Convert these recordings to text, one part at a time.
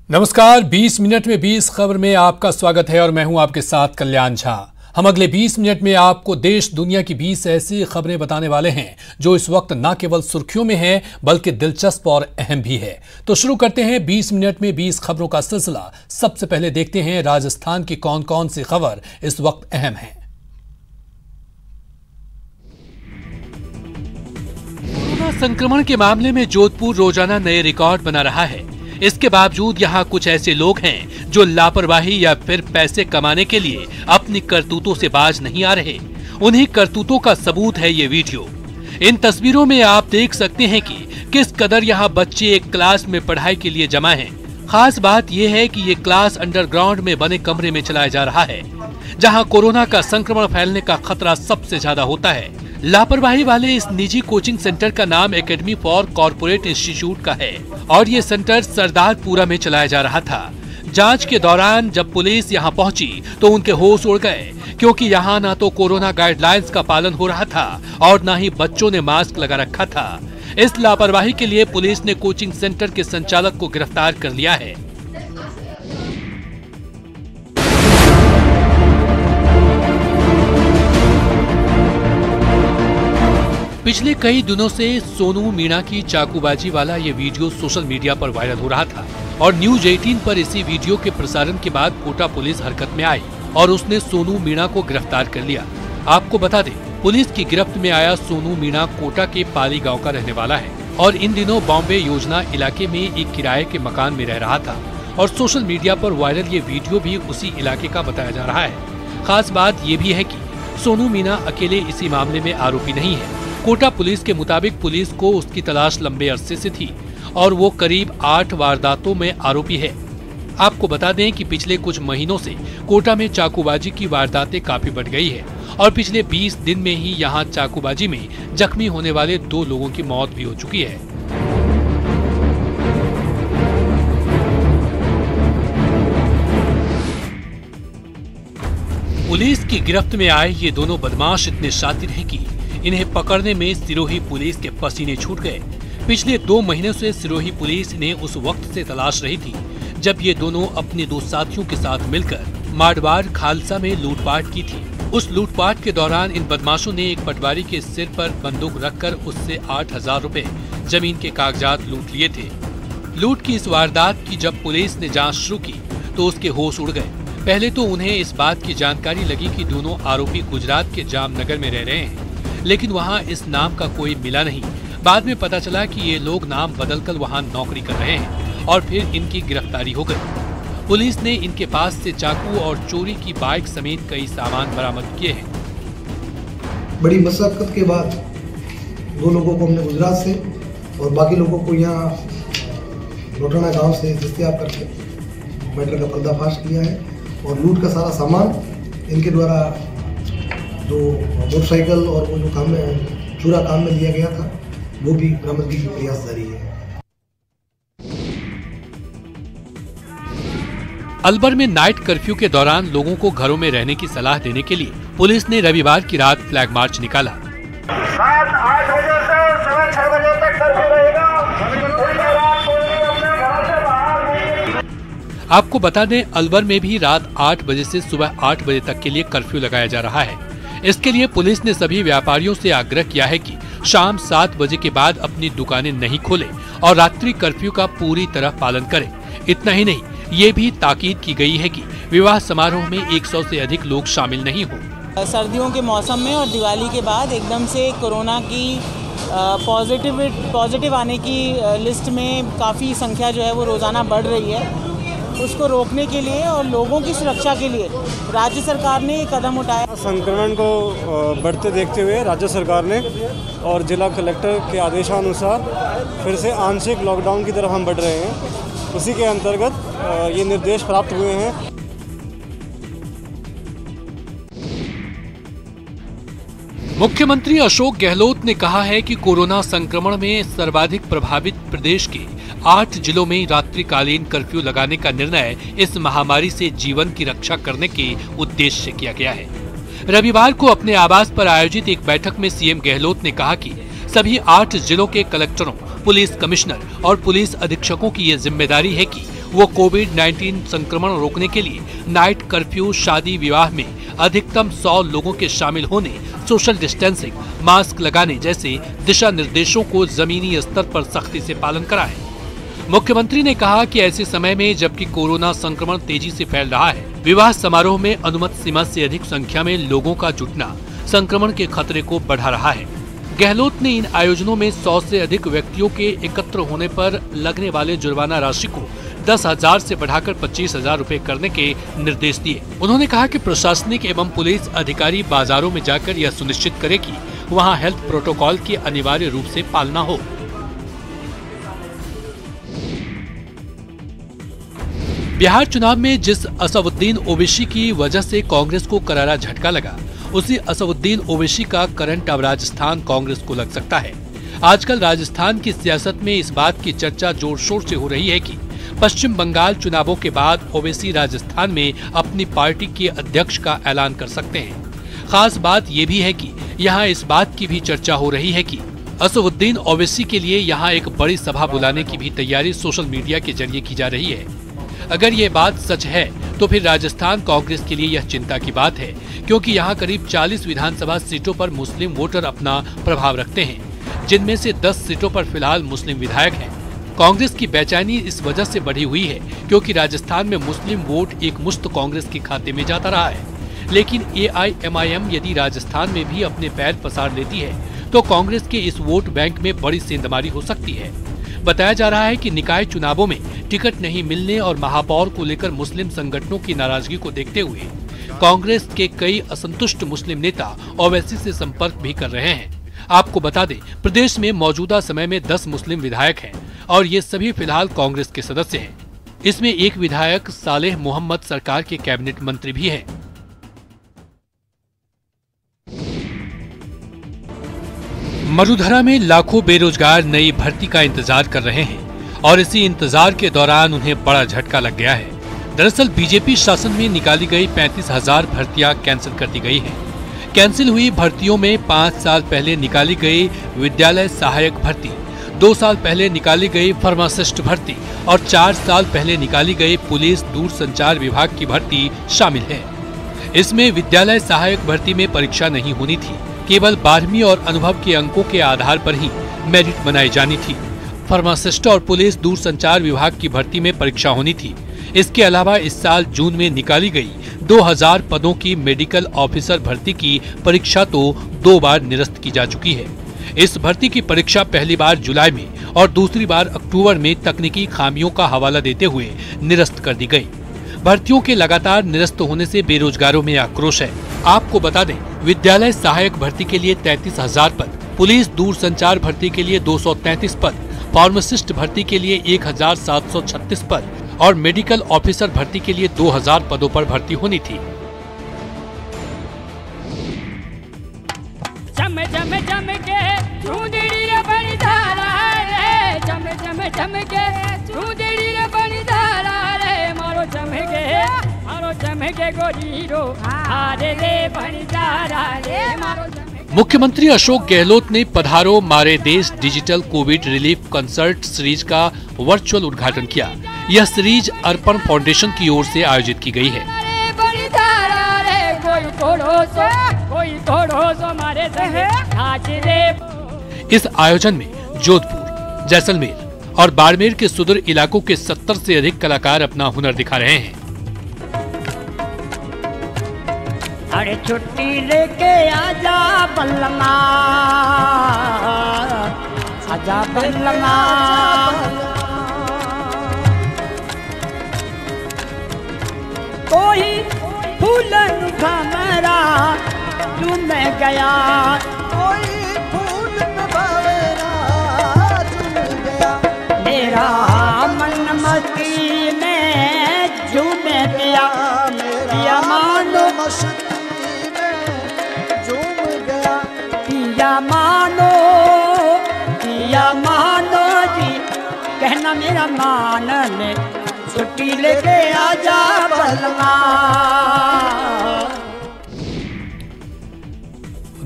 नमस्कार, 20 मिनट में 20 खबर में आपका स्वागत है और मैं हूं आपके साथ कल्याण झा। हम अगले 20 मिनट में आपको देश दुनिया की 20 ऐसी खबरें बताने वाले हैं जो इस वक्त न केवल सुर्खियों में हैं बल्कि दिलचस्प और अहम भी है। तो शुरू करते हैं 20 मिनट में 20 खबरों का सिलसिला। सबसे पहले देखते हैं राजस्थान की कौन कौन सी खबर इस वक्त अहम है। कोरोना संक्रमण के मामले में जोधपुर रोजाना नए रिकॉर्ड बना रहा है। इसके बावजूद यहाँ कुछ ऐसे लोग हैं जो लापरवाही या फिर पैसे कमाने के लिए अपनी करतूतों से बाज नहीं आ रहे। उन्हीं करतूतों का सबूत है ये वीडियो। इन तस्वीरों में आप देख सकते हैं कि किस कदर यहाँ बच्चे एक क्लास में पढ़ाई के लिए जमा हैं। खास बात यह है कि ये क्लास अंडरग्राउंड में बने कमरे में चलाया जा रहा है, जहाँ कोरोना का संक्रमण फैलने का खतरा सबसे ज्यादा होता है। लापरवाही वाले इस निजी कोचिंग सेंटर का नाम एकेडमी फॉर कॉर्पोरेट इंस्टीट्यूट का है और ये सेंटर सरदारपुरा में चलाया जा रहा था। जांच के दौरान जब पुलिस यहां पहुंची तो उनके होश उड़ गए, क्योंकि यहां ना तो कोरोना गाइडलाइंस का पालन हो रहा था और ना ही बच्चों ने मास्क लगा रखा था। इस लापरवाही के लिए पुलिस ने कोचिंग सेंटर के संचालक को गिरफ्तार कर लिया है। पिछले कई दिनों से सोनू मीणा की चाकूबाजी वाला ये वीडियो सोशल मीडिया पर वायरल हो रहा था और न्यूज 18 पर इसी वीडियो के प्रसारण के बाद कोटा पुलिस हरकत में आई और उसने सोनू मीणा को गिरफ्तार कर लिया। आपको बता दें, पुलिस की गिरफ्त में आया सोनू मीणा कोटा के पाली गांव का रहने वाला है और इन दिनों बॉम्बे योजना इलाके में एक किराए के मकान में रह रहा था और सोशल मीडिया पर वायरल ये वीडियो भी उसी इलाके का बताया जा रहा है। खास बात ये भी है कि सोनू मीणा अकेले इसी मामले में आरोपी नहीं है। कोटा पुलिस के मुताबिक पुलिस को उसकी तलाश लंबे अरसे से थी और वो करीब 8 वारदातों में आरोपी है। आपको बता दें कि पिछले कुछ महीनों से कोटा में चाकूबाजी की वारदातें काफी बढ़ गई है और पिछले 20 दिन में ही यहां चाकूबाजी में जख्मी होने वाले 2 लोगों की मौत भी हो चुकी है। पुलिस की गिरफ्त में आए ये दोनों बदमाश इतने शातिर हैं कि इन्हें पकड़ने में सिरोही पुलिस के पसीने छूट गए। पिछले 2 महीनों से सिरोही पुलिस इन्हें उस वक्त से तलाश रही थी जब ये दोनों अपने 2 साथियों के साथ मिलकर माडवाड़ खालसा में लूटपाट की थी। उस लूटपाट के दौरान इन बदमाशों ने एक पटवारी के सिर पर बंदूक रखकर उससे 8,000 रुपए जमीन के कागजात लूट लिए थे। लूट की इस वारदात की जब पुलिस ने जाँच शुरू की तो उसके होश उड़ गए। पहले तो उन्हें इस बात की जानकारी लगी कि दोनों आरोपी गुजरात के जामनगर में रह रहे हैं, लेकिन वहां इस नाम का कोई मिला नहीं। बाद में पता चला कि ये लोग नाम बदलकर वहां नौकरी कर रहे हैं और फिर इनकी गिरफ्तारी हो गई। पुलिस ने इनके पास से चाकू और चोरी की बाइक समेत कई सामान बरामद किए हैं। बड़ी मशक्कत के बाद 2 लोगों को हमने गुजरात से और बाकी लोगों को यहाँ लोटाना गांव से दस्तयाब करके मैटर का पर्दाफाश किया है और लूट का सारा सामान इनके द्वारा जो मोटरसाइकिल और वो जो काम में चूरा काम में लिया गया था वो भी बरामदगी की प्रयास जारी है। अलवर में नाइट कर्फ्यू के दौरान लोगों को घरों में रहने की सलाह देने के लिए पुलिस ने रविवार की रात फ्लैग मार्च निकाला। रात 8 बजे से सुबह 6 बजे तक कर्फ्यू रहेगा। आपको बता दें, अलवर में भी रात 8 बजे से सुबह 8 बजे तक के लिए कर्फ्यू लगाया जा रहा है। इसके लिए पुलिस ने सभी व्यापारियों से आग्रह किया है कि शाम 7 बजे के बाद अपनी दुकानें नहीं खोलें और रात्रि कर्फ्यू का पूरी तरह पालन करें। इतना ही नहीं, ये भी ताकीद की गई है कि विवाह समारोह में 100 से अधिक लोग शामिल नहीं हों। सर्दियों के मौसम में और दिवाली के बाद एकदम से कोरोना की पॉजिटिव आने की लिस्ट में काफ़ी संख्या जो है वो रोज़ाना बढ़ रही है। उसको रोकने के लिए और लोगों की सुरक्षा के लिए राज्य सरकार ने एक कदम उठाया। संक्रमण को बढ़ते देखते हुए राज्य सरकार ने और जिला कलेक्टर के आदेशानुसार फिर से आंशिक लॉकडाउन की तरफ हम बढ़ रहे हैं। उसी के अंतर्गत ये निर्देश प्राप्त हुए हैं। मुख्यमंत्री अशोक गहलोत ने कहा है कि कोरोना संक्रमण में सर्वाधिक प्रभावित प्रदेश के 8 जिलों में रात्रिकालीन कर्फ्यू लगाने का निर्णय इस महामारी से जीवन की रक्षा करने के उद्देश्य से किया गया है। रविवार को अपने आवास पर आयोजित एक बैठक में सीएम गहलोत ने कहा कि सभी 8 जिलों के कलेक्टरों, पुलिस कमिश्नर और पुलिस अधीक्षकों की ये जिम्मेदारी है कि वो कोविड-19 संक्रमण रोकने के लिए नाइट कर्फ्यू, शादी विवाह में अधिकतम 100 लोगों के शामिल होने, सोशल डिस्टेंसिंग, मास्क लगाने जैसे दिशा निर्देशों को जमीनी स्तर पर सख्ती से पालन कराएं। मुख्यमंत्री ने कहा कि ऐसे समय में जबकि कोरोना संक्रमण तेजी से फैल रहा है, विवाह समारोह में अनुमत सीमा से अधिक संख्या में लोगों का जुटना संक्रमण के खतरे को बढ़ा रहा है। गहलोत ने इन आयोजनों में 100 से अधिक व्यक्तियों के एकत्र होने पर लगने वाले जुर्माना राशि को 10,000 से बढ़ाकर 25,000 रुपए करने के निर्देश दिए। उन्होंने कहा कि प्रशासनिक एवं पुलिस अधिकारी बाजारों में जाकर यह सुनिश्चित करे कि वहां हेल्थ प्रोटोकॉल की अनिवार्य रूप से पालना हो। बिहार चुनाव में जिस असदुद्दीन ओवैसी की वजह से कांग्रेस को करारा झटका लगा, उसी असदुद्दीन ओवैसी का करंट अब राजस्थान कांग्रेस को लग सकता है। आजकल राजस्थान की सियासत में इस बात की चर्चा जोर शोर से हो रही है कि पश्चिम बंगाल चुनावों के बाद ओवैसी राजस्थान में अपनी पार्टी के अध्यक्ष का ऐलान कर सकते हैं। खास बात ये भी है कि यहाँ इस बात की भी चर्चा हो रही है कि असदुद्दीन ओवैसी के लिए यहाँ एक बड़ी सभा बुलाने की भी तैयारी सोशल मीडिया के जरिए की जा रही है। अगर ये बात सच है तो फिर राजस्थान कांग्रेस के लिए यह चिंता की बात है, क्योंकि यहाँ करीब 40 विधानसभा सीटों पर मुस्लिम वोटर अपना प्रभाव रखते हैं, जिनमें से 10 सीटों पर फिलहाल मुस्लिम विधायक हैं। कांग्रेस की बेचैनी इस वजह से बढ़ी हुई है क्योंकि राजस्थान में मुस्लिम वोट एक मुश्त कांग्रेस के खाते में जाता रहा है। लेकिन AIMIM यदि राजस्थान में भी अपने पैर पसार लेती है तो कांग्रेस के इस वोट बैंक में बड़ी सेंधमारी हो सकती है। बताया जा रहा है कि निकाय चुनावों में टिकट नहीं मिलने और महापौर को लेकर मुस्लिम संगठनों की नाराजगी को देखते हुए कांग्रेस के कई असंतुष्ट मुस्लिम नेता ओवैसी से संपर्क भी कर रहे हैं। आपको बता दें, प्रदेश में मौजूदा समय में 10 मुस्लिम विधायक हैं और ये सभी फिलहाल कांग्रेस के सदस्य हैं। इसमें एक विधायक सालेह मोहम्मद सरकार के कैबिनेट मंत्री भी हैं। मरुधरा में लाखों बेरोजगार नई भर्ती का इंतजार कर रहे हैं और इसी इंतजार के दौरान उन्हें बड़ा झटका लग गया है। दरअसल बीजेपी शासन में निकाली गई 35,000 भर्तियां कैंसिल कर दी गई हैं। कैंसिल हुई भर्तियों में 5 साल पहले निकाली गई विद्यालय सहायक भर्ती, 2 साल पहले निकाली गई फार्मासिस्ट भर्ती और 4 साल पहले निकाली गई पुलिस दूरसंचार विभाग की भर्ती शामिल है। इसमें विद्यालय सहायक भर्ती में परीक्षा नहीं होनी थी, केवल 12वीं और अनुभव के अंकों के आधार पर ही मेरिट बनाई जानी थी। फार्मासिस्ट और पुलिस दूरसंचार विभाग की भर्ती में परीक्षा होनी थी। इसके अलावा इस साल जून में निकाली गई 2000 पदों की मेडिकल ऑफिसर भर्ती की परीक्षा तो 2 बार निरस्त की जा चुकी है। इस भर्ती की परीक्षा पहली बार जुलाई में और दूसरी बार अक्टूबर में तकनीकी खामियों का हवाला देते हुए निरस्त कर दी गई। भर्तियों के लगातार निरस्त होने से बेरोजगारों में आक्रोश है। आपको बता दें, विद्यालय सहायक भर्ती के लिए 33,000 पद, पुलिस दूरसंचार भर्ती के लिए 233 पद, फार्मासिस्ट भर्ती के लिए 1,736 पद और मेडिकल ऑफिसर भर्ती के लिए 2,000 पदों पर भर्ती होनी थी। जम जम जम के चूंदड़ी रे बनी धारा रे, जम जम जम के चूंदड़ी रे बनी धारा रे, मारो जम के गोरीरो आरे रे बनी धारा रे, मारो जम। मुख्यमंत्री अशोक गहलोत ने पधारो मारे देश digital Covid relief concert series का वर्चुअल उद्घाटन किया। यह सीरीज अर्पण फाउंडेशन की ओर से आयोजित की गई है। इस आयोजन में जोधपुर, जैसलमेर और बाड़मेर के सुदूर इलाकों के 70 से अधिक कलाकार अपना हुनर दिखा रहे हैं। अरे छुट्टी लेके आजा बल्लमा, आजा बल्लमा, कोई फूलन भमरा चुम गया, कोई फूल भमरा चुम गया, मेरा मन मस्ती में झूम गया, मेरा मानो मस्ती मानो जी कहना मेरा मान ले, छुट्टी लेके आजा बलमा।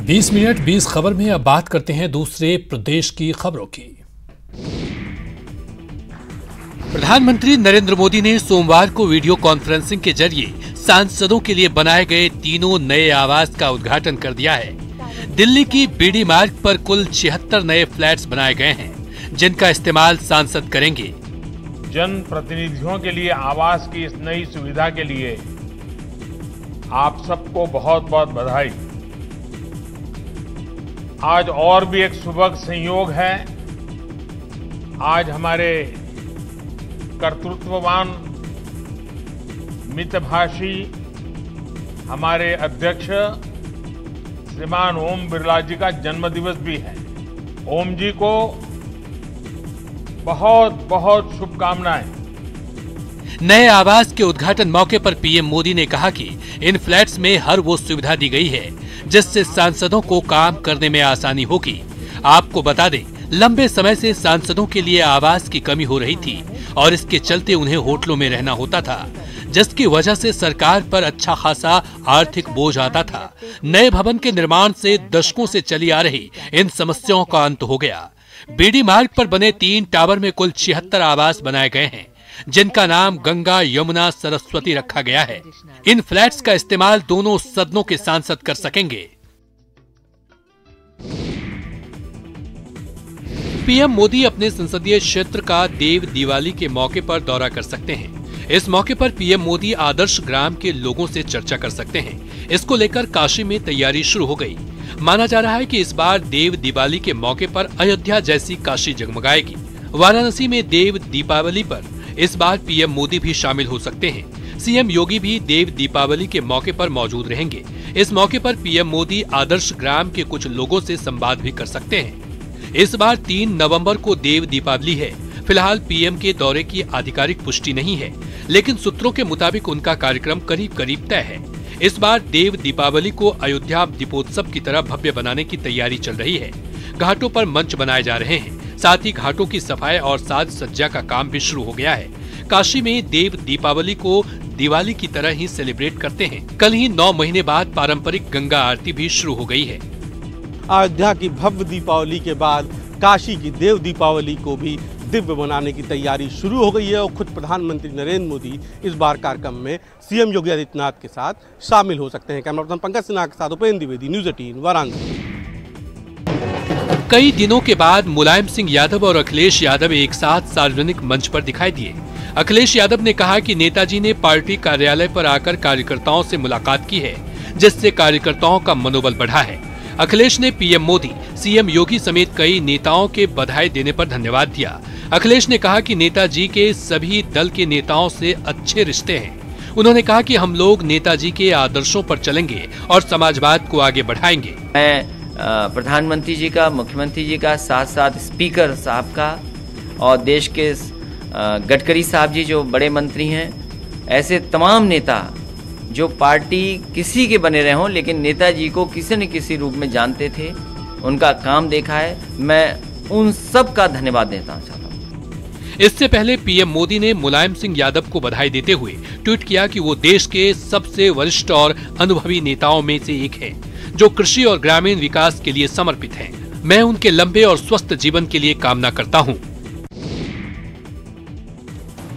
20 मिनट 20 खबर में अब बात करते हैं दूसरे प्रदेश की खबरों की। प्रधानमंत्री नरेंद्र मोदी ने सोमवार को वीडियो कॉन्फ्रेंसिंग के जरिए सांसदों के लिए बनाए गए तीनों नए आवास का उद्घाटन कर दिया है। दिल्ली की बीडी मार्ग पर कुल 76 नए फ्लैट्स बनाए गए हैं, जिनका इस्तेमाल सांसद करेंगे। जन प्रतिनिधियों के लिए आवास की इस नई सुविधा के लिए आप सबको बहुत बहुत बधाई। आज और भी एक सुभग संयोग है। आज हमारे कर्तृत्ववान मितभाषी हमारे अध्यक्ष श्रीमान ओम बिरला जी का जन्मदिवस भी है। ओम जी को बहुत बहुत शुभकामनाएं। नए आवास के उद्घाटन मौके पर पीएम मोदी ने कहा कि इन फ्लैट्स में हर वो सुविधा दी गई है जिससे सांसदों को काम करने में आसानी होगी। आपको बता दें, लंबे समय से सांसदों के लिए आवास की कमी हो रही थी और इसके चलते उन्हें होटलों में रहना होता था, जिसकी वजह से सरकार पर अच्छा खासा आर्थिक बोझ आता था। नए भवन के निर्माण से दशकों से चली आ रही इन समस्याओं का अंत हो गया। बीडी मार्ग पर बने 3 टावर में कुल 76 आवास बनाए गए हैं, जिनका नाम गंगा, यमुना, सरस्वती रखा गया है। इन फ्लैट्स का इस्तेमाल दोनों सदनों के सांसद कर सकेंगे। पीएम मोदी अपने संसदीय क्षेत्र का देव दिवाली के मौके पर दौरा कर सकते हैं। इस मौके पर पीएम मोदी आदर्श ग्राम के लोगों से चर्चा कर सकते हैं। इसको लेकर काशी में तैयारी शुरू हो गई। माना जा रहा है कि इस बार देव दीपावली के मौके पर अयोध्या जैसी काशी जगमगाएगी। वाराणसी में देव दीपावली पर इस बार पीएम मोदी भी शामिल हो सकते हैं। सीएम योगी भी देव दीपावली के मौके पर मौजूद रहेंगे। इस मौके पर पीएम मोदी आदर्श ग्राम के कुछ लोगों से संवाद भी कर सकते हैं। इस बार 3 नवंबर को देव दीपावली है। फिलहाल पीएम के दौरे की आधिकारिक पुष्टि नहीं है, लेकिन सूत्रों के मुताबिक उनका कार्यक्रम करीब करीब तय है। इस बार देव दीपावली को अयोध्या दीपोत्सव की तरह भव्य बनाने की तैयारी चल रही है। घाटों पर मंच बनाए जा रहे हैं, साथ ही घाटों की सफाई और साज सज्जा का काम भी शुरू हो गया है। काशी में देव दीपावली को दिवाली की तरह ही सेलिब्रेट करते हैं। कल ही 9 महीने बाद पारंपरिक गंगा आरती भी शुरू हो गई है। अयोध्या की भव्य दीपावली के बाद काशी की देव दीपावली को भी दिव्य बनाने की तैयारी शुरू हो गई है और खुद प्रधानमंत्री नरेंद्र मोदी इस बार कार्यक्रम में सीएम योगी आदित्यनाथ के साथ शामिल हो सकते हैं। कैमरा पर्सन पंकज सिन्हा के साथ उपेंद्र द्विवेदी, न्यूज़ 18 वाराणसी। कई दिनों के बाद मुलायम सिंह यादव और अखिलेश यादव एक साथ सार्वजनिक मंच पर दिखाई दिए। अखिलेश यादव ने कहा कि नेताजी ने पार्टी कार्यालय पर आकर कार्यकर्ताओं से मुलाकात की है, जिससे कार्यकर्ताओं का मनोबल बढ़ा है। अखिलेश ने पीएम मोदी, सीएम योगी समेत कई नेताओं के बधाई देने पर धन्यवाद दिया। अखिलेश ने कहा कि नेताजी के सभी दल के नेताओं से अच्छे रिश्ते हैं। उन्होंने कहा कि हम लोग नेताजी के आदर्शों पर चलेंगे और समाजवाद को आगे बढ़ाएंगे। मैं प्रधानमंत्री जी का, मुख्यमंत्री जी का, साथ साथ स्पीकर साहब का और देश के गडकरी साहब जी जो बड़े मंत्री हैं, ऐसे तमाम नेता जो पार्टी किसी के बने रहे हों लेकिन नेताजी को किसी न किसी रूप में जानते थे, उनका काम देखा है। मैं उन सब का धन्यवाद देना चाहता हूँ। इससे पहले पीएम मोदी ने मुलायम सिंह यादव को बधाई देते हुए ट्वीट किया कि वो देश के सबसे वरिष्ठ और अनुभवी नेताओं में से एक हैं, जो कृषि और ग्रामीण विकास के लिए समर्पित हैं। मैं उनके लंबे और स्वस्थ जीवन के लिए कामना करता हूँ।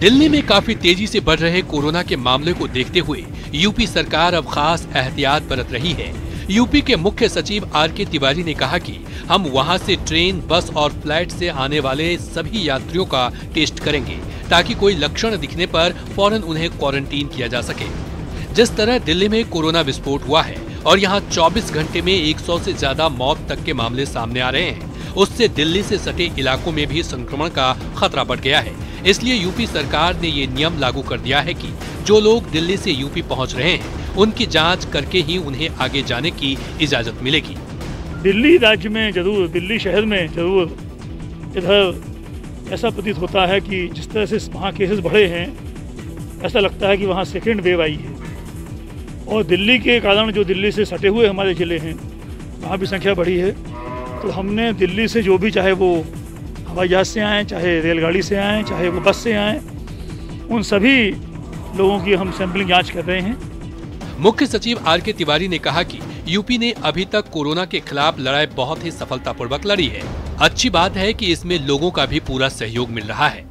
दिल्ली में काफी तेजी से बढ़ रहे कोरोना के मामले को देखते हुए यूपी सरकार अब खास एहतियात बरत रही है। यूपी के मुख्य सचिव आर.के. तिवारी ने कहा कि हम वहां से ट्रेन, बस और फ्लाइट से आने वाले सभी यात्रियों का टेस्ट करेंगे, ताकि कोई लक्षण दिखने पर फौरन उन्हें क्वारंटीन किया जा सके। जिस तरह दिल्ली में कोरोना विस्फोट हुआ है और यहां 24 घंटे में 100 से ज्यादा मौत तक के मामले सामने आ रहे हैं, उससे दिल्ली से सटे इलाकों में भी संक्रमण का खतरा बढ़ गया है। इसलिए यूपी सरकार ने ये नियम लागू कर दिया है कि जो लोग दिल्ली से यूपी पहुंच रहे हैं, उनकी जांच करके ही उन्हें आगे जाने की इजाजत मिलेगी। दिल्ली राज्य में जरूर, दिल्ली शहर में जरूर इधर ऐसा प्रतीत होता है कि जिस तरह से वहाँ केसेस बढ़े हैं, ऐसा लगता है कि वहाँ सेकेंड वेव आई है। और दिल्ली के कारण जो दिल्ली से सटे हुए हमारे ज़िले हैं, वहाँ भी संख्या बढ़ी है। तो हमने दिल्ली से जो भी, चाहे वो हवाई जहाज़ से आएँ, चाहे रेलगाड़ी से आएँ, चाहे वो बस से आएँ, उन सभी लोगों की हम सैंपलिंग जांच कर रहे हैं। मुख्य सचिव आर.के. तिवारी ने कहा कि यूपी ने अभी तक कोरोना के खिलाफ लड़ाई बहुत ही सफलतापूर्वक लड़ी है। अच्छी बात है कि इसमें लोगों का भी पूरा सहयोग मिल रहा है।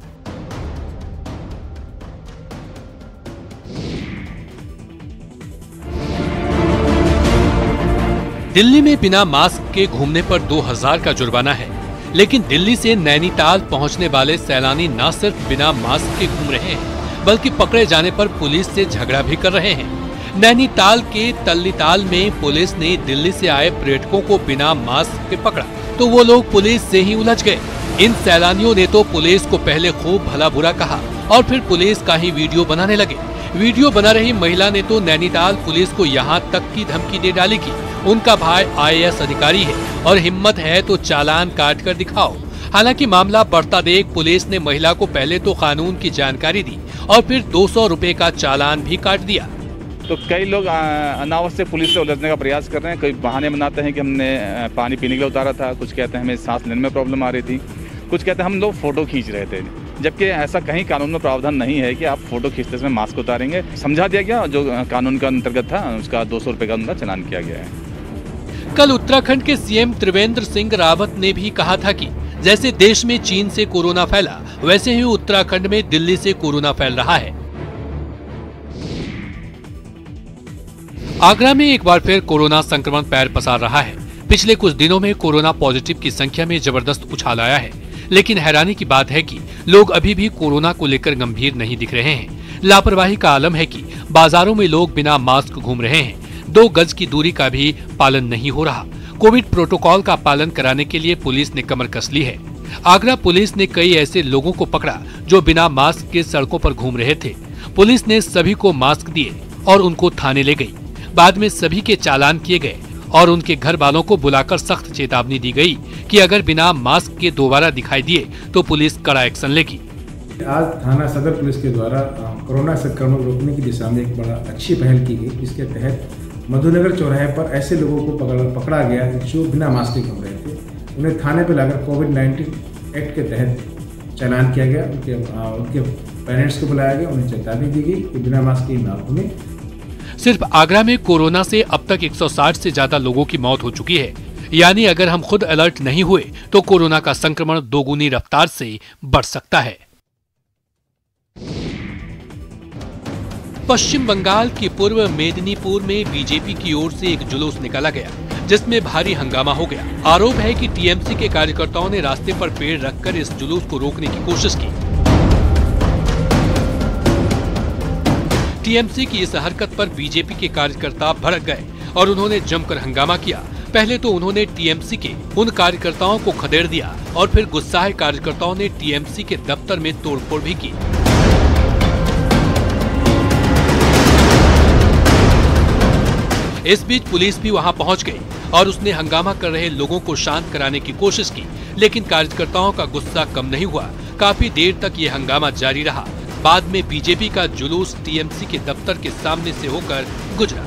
दिल्ली में बिना मास्क के घूमने पर 2000 का जुर्माना है, लेकिन दिल्ली से नैनीताल पहुंचने वाले सैलानी न सिर्फ बिना मास्क के घूम रहे हैं, बल्कि पकड़े जाने पर पुलिस से झगड़ा भी कर रहे हैं। नैनीताल के तल्लीताल में पुलिस ने दिल्ली से आए पर्यटकों को बिना मास्क के पकड़ा, तो वो लोग पुलिस से ही उलझ गए। इन सैलानियों ने तो पुलिस को पहले खूब भला बुरा कहा और फिर पुलिस का ही वीडियो बनाने लगे। वीडियो बना रही महिला ने तो नैनीताल पुलिस को यहाँ तक की धमकी दे डाली कि उनका भाई IAS अधिकारी है और हिम्मत है तो चालान काट कर दिखाओ। हालांकि मामला बढ़ता देख पुलिस ने महिला को पहले तो कानून की जानकारी दी और फिर 200 रुपए का चालान भी काट दिया। तो कई लोग अनावश्यक पुलिस से उलझने का प्रयास कर रहे हैं। कई बहाने बनाते हैं कि हमने पानी पीने के लिए उतारा था, कुछ कहते हैं हमें सांस लेने में प्रॉब्लम आ रही थी, कुछ कहते हैं हम लोग फोटो खींच रहे थे, जबकि ऐसा कहीं कानून में प्रावधान नहीं है कि आप फोटो खींचते समय मास्क उतारेंगे। समझा दिया गया, जो कानून का अंतर्गत था उसका 200 रुपये का उनका चालान किया गया है। कल उत्तराखंड के CM त्रिवेंद्र सिंह रावत ने भी कहा था कि जैसे देश में चीन से कोरोना फैला, वैसे ही उत्तराखंड में दिल्ली से कोरोना फैल रहा है। आगरा में एक बार फिर कोरोना संक्रमण पैर पसार रहा है। पिछले कुछ दिनों में कोरोना पॉजिटिव की संख्या में जबरदस्त उछाल आया है, लेकिन हैरानी की बात है कि लोग अभी भी कोरोना को लेकर गंभीर नहीं दिख रहे हैं। लापरवाही का आलम है कि बाजारों में लोग बिना मास्क घूम रहे हैं, 2 गज की दूरी का भी पालन नहीं हो रहा। कोविड प्रोटोकॉल का पालन कराने के लिए पुलिस ने कमर कस ली है। आगरा पुलिस ने कई ऐसे लोगों को पकड़ा जो बिना मास्क के सड़कों पर घूम रहे थे। पुलिस ने सभी को मास्क दिए और उनको थाने ले गई। बाद में सभी के चालान किए गए और उनके घर वालों को बुलाकर सख्त चेतावनी दी गई कि अगर बिना मास्क के दोबारा दिखाई दिए तो पुलिस कड़ा एक्शन लेगी। आज थाना सदर पुलिस के द्वारा कोरोना संक्रमण रोकने की दिशा में एक बड़ा अच्छी पहल की गई, जिसके तहत मधुनगर चौराहे पर ऐसे लोगों को पकड़ा गया जो बिना मास्क के घूम रहे थे। उन्हें थाने पर लाकर कोविड-19 एक्ट के तहत चालान किया गया। उनके पेरेंट्स को बुलाया गया, उन्हें चेतावनी दी गई कि बिना मास्क के ना घूमें। सिर्फ आगरा में कोरोना से अब तक 160 से ज्यादा लोगों की मौत हो चुकी है। यानी अगर हम खुद अलर्ट नहीं हुए तो कोरोना का संक्रमण दोगुनी रफ्तार से बढ़ सकता है। पश्चिम बंगाल की पूर्व मेदिनीपुर में बीजेपी की ओर से एक जुलूस निकाला गया, जिसमें भारी हंगामा हो गया। आरोप है कि टीएमसी के कार्यकर्ताओं ने रास्ते पर पेड़ रखकर इस जुलूस को रोकने की कोशिश की। टीएमसी की इस हरकत पर बीजेपी के कार्यकर्ता भड़क गए और उन्होंने जमकर हंगामा किया। पहले तो उन्होंने टीएमसी के उन कार्यकर्ताओं को खदेड़ दिया और फिर गुस्साए कार्यकर्ताओं ने टीएमसी के दफ्तर में तोड़फोड़ भी की। इस बीच पुलिस भी वहां पहुंच गई और उसने हंगामा कर रहे लोगों को शांत कराने की कोशिश की, लेकिन कार्यकर्ताओं का गुस्सा कम नहीं हुआ। काफी देर तक ये हंगामा जारी रहा। बाद में बीजेपी का जुलूस टीएमसी के दफ्तर के सामने से होकर गुजरा।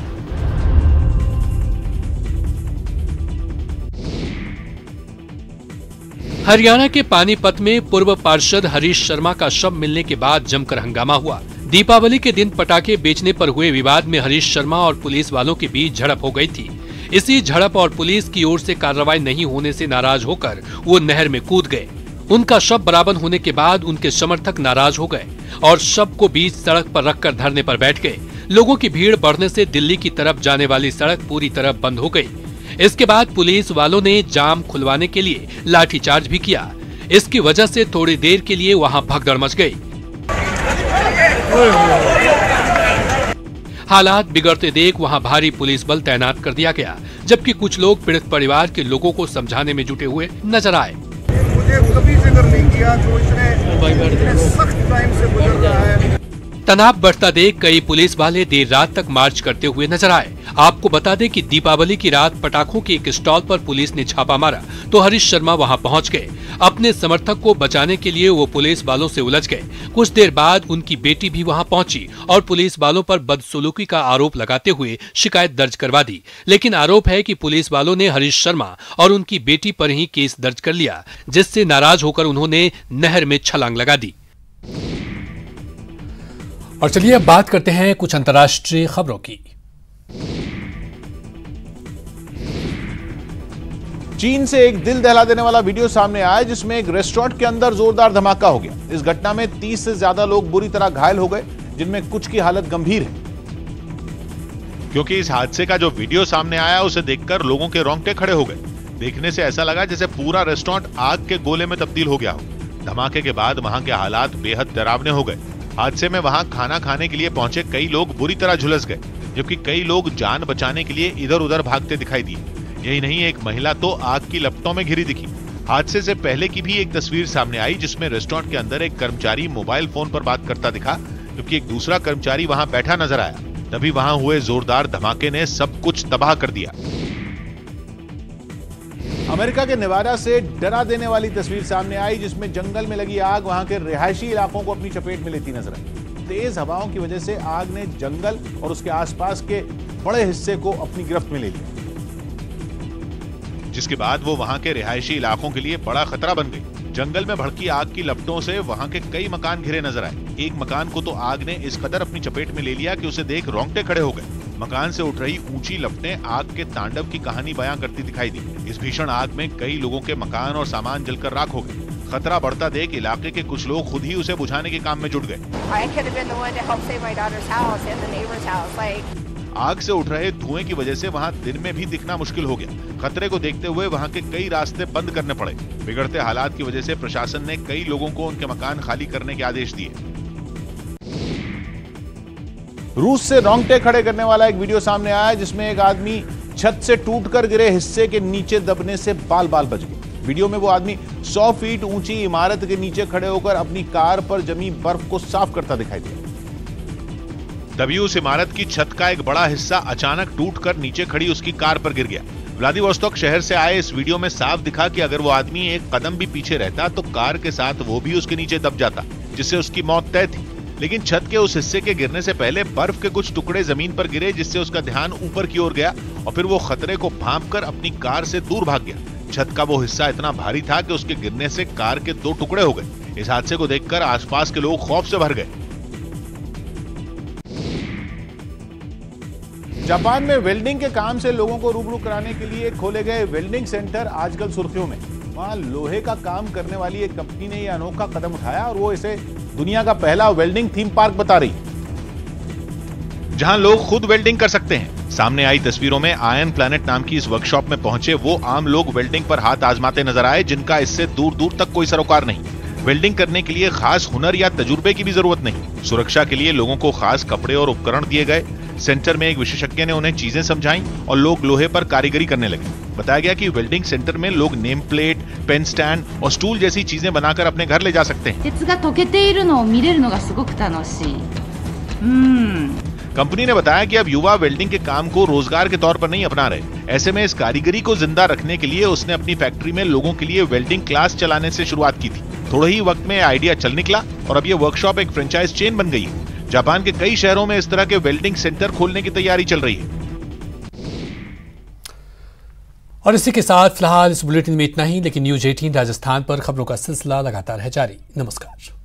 हरियाणा के पानीपत में पूर्व पार्षद हरीश शर्मा का शव मिलने के बाद जमकर हंगामा हुआ। दीपावली के दिन पटाखे बेचने पर हुए विवाद में हरीश शर्मा और पुलिस वालों के बीच झड़प हो गई थी। इसी झड़प और पुलिस की ओर से कार्रवाई नहीं होने से नाराज होकर वो नहर में कूद गए। उनका शव बरामद होने के बाद उनके समर्थक नाराज हो गए और शव को बीच सड़क पर रखकर धरने पर बैठ गए। लोगों की भीड़ बढ़ने से दिल्ली की तरफ जाने वाली सड़क पूरी तरह बंद हो गई। इसके बाद पुलिस वालों ने जाम खुलवाने के लिए लाठीचार्ज भी किया। इसकी वजह से थोड़ी देर के लिए वहां भगदड़ मच गई। हालात बिगड़ते देख वहां भारी पुलिस बल तैनात कर दिया गया, जबकि कुछ लोग पीड़ित परिवार के लोगों को समझाने में जुटे हुए नजर आए। मुझे कभी जिक्र नहीं किया जो इतने सख्त टाइम से गुजर रहा है। तनाव बढ़ता देख कई पुलिस वाले देर रात तक मार्च करते हुए नजर आए। आपको बता दें कि दीपावली की रात पटाखों के एक स्टॉल पर पुलिस ने छापा मारा तो हरीश शर्मा वहां पहुंच गए। अपने समर्थक को बचाने के लिए वो पुलिस वालों से उलझ गए। कुछ देर बाद उनकी बेटी भी वहां पहुंची और पुलिस वालों पर बदसलूकी का आरोप लगाते हुए शिकायत दर्ज करवा दी। लेकिन आरोप है कि पुलिस वालों ने हरीश शर्मा और उनकी बेटी पर ही केस दर्ज कर लिया, जिससे नाराज होकर उन्होंने नहर में छलांग लगा दी। और चलिए अब बात करते हैं कुछ अंतर्राष्ट्रीय खबरों की। चीन से एक दिल दहला देने वाला वीडियो सामने आया जिसमें एक रेस्टोरेंट के अंदर जोरदार धमाका हो गया। इस घटना में 30 से ज्यादा लोग बुरी तरह घायल हो गए, जिनमें कुछ की हालत गंभीर है। क्योंकि इस हादसे का जो वीडियो सामने आया उसे देखकर लोगों के रोंगटे खड़े हो गए। देखने से ऐसा लगा जैसे पूरा रेस्टोरेंट आग के गोले में तब्दील हो गया हो। धमाके के बाद वहां के हालात बेहद डरावने हो गए। हादसे में वहां खाना खाने के लिए पहुंचे कई लोग बुरी तरह झुलस गए, जबकि कई लोग जान बचाने के लिए इधर उधर भागते दिखाई दिए। यही नहीं, एक महिला तो आग की लपटों में घिरी दिखी। हादसे से पहले की भी एक तस्वीर सामने आई जिसमें रेस्टोरेंट के अंदर एक कर्मचारी मोबाइल फोन पर बात करता दिखा, जबकि एक दूसरा कर्मचारी वहां बैठा नजर आया। तभी वहां हुए जोरदार धमाके ने सब कुछ तबाह कर दिया। अमेरिका के नेवाडा से डरा देने वाली तस्वीर सामने आई जिसमें जंगल में लगी आग वहां के रिहायशी इलाकों को अपनी चपेट में लेती नजर आई। तेज हवाओं की वजह से आग ने जंगल और उसके आसपास के बड़े हिस्से को अपनी गिरफ्त में ले लिया, जिसके बाद वो वहां के रिहायशी इलाकों के लिए बड़ा खतरा बन गई। जंगल में भड़की आग की लपटों से वहां के कई मकान घिरे नजर आए। एक मकान को तो आग ने इस कदर अपनी चपेट में ले लिया कि उसे देख रोंगटे खड़े हो गए। मकान से उठ रही ऊंची लपटें आग के तांडव की कहानी बयां करती दिखाई दी। इस भीषण आग में कई लोगों के मकान और सामान जलकर राख हो गए। खतरा बढ़ता देख इलाके के कुछ लोग खुद ही उसे बुझाने के काम में जुट गए। आग से उठ रहे धुएं की वजह से वहां दिन में भी दिखना मुश्किल हो गया। खतरे को देखते हुए वहां के कई रास्ते बंद करने पड़े। बिगड़ते हालात की वजह से प्रशासन ने कई लोगों को उनके मकान खाली करने के आदेश दिए। रूस से रोंगटे खड़े करने वाला एक वीडियो सामने आया जिसमें एक आदमी छत से टूटकर गिरे हिस्से के नीचे दबने से बाल बाल बच गए। वीडियो में वो आदमी 100 फीट ऊंची इमारत के नीचे खड़े होकर अपनी कार पर जमी बर्फ को साफ करता दिखाई दिया। तभी उस इमारत की छत का एक बड़ा हिस्सा अचानक टूटकर नीचे खड़ी उसकी कार पर गिर गया। व्लादिवोस्तोक शहर से आए इस वीडियो में साफ दिखा कि अगर वो आदमी एक कदम भी पीछे रहता तो कार के साथ वो भी उसके नीचे दब जाता, जिससे उसकी मौत तय थी। लेकिन छत के उस हिस्से के गिरने से पहले बर्फ के कुछ टुकड़े जमीन पर गिरे, जिससे उसका ध्यान ऊपर की ओर गया और फिर वो खतरे को भांपकर अपनी कार से दूर भाग गया। छत का वो हिस्सा इतना भारी था कि उसके गिरने से कार के 2 टुकड़े हो गए। इस हादसे को देखकर आसपास के लोग खौफ से भर गए। जापान में वेल्डिंग के काम से लोगों को रूबरू कराने के लिए खोले गए वेल्डिंग सेंटर आजकल सुर्खियों में। वहां लोहे का काम करने वाली एक कंपनी ने यह अनोखा कदम उठाया और वो इसे दुनिया का पहला वेल्डिंग थीम पार्क बता रही, जहां लोग खुद वेल्डिंग कर सकते हैं। सामने आई तस्वीरों में आयन प्लैनेट नाम की इस वर्कशॉप में पहुंचे वो आम लोग वेल्डिंग पर हाथ आजमाते नजर आए, जिनका इससे दूर दूर तक कोई सरोकार नहीं। वेल्डिंग करने के लिए खास हुनर या तजुर्बे की भी जरूरत नहीं। सुरक्षा के लिए लोगों को खास कपड़े और उपकरण दिए गए। सेंटर में एक विशेषज्ञ ने उन्हें चीजें समझाई और लोग लोहे पर कारीगरी करने लगे। बताया गया कि वेल्डिंग सेंटर में लोग नेम प्लेट, पेन स्टैंड और स्टूल जैसी चीजें बनाकर अपने घर ले जा सकते हैं। कंपनी ने बताया कि अब युवा वेल्डिंग के काम को रोजगार के तौर पर नहीं अपना रहे। ऐसे में इस कारीगरी को जिंदा रखने के लिए उसने अपनी फैक्ट्री में लोगों के लिए वेल्डिंग क्लास चलाने से शुरुआत की थी। थोड़े ही वक्त में आइडिया चल निकला और अब ये वर्कशॉप एक फ्रेंचाइज चेन बन गई है। जापान के कई शहरों में इस तरह के वेल्डिंग सेंटर खोलने की तैयारी चल रही है। और इसी के साथ फिलहाल इस बुलेटिन में इतना ही, लेकिन न्यूज 18 राजस्थान पर खबरों का सिलसिला लगातार है जारी। नमस्कार।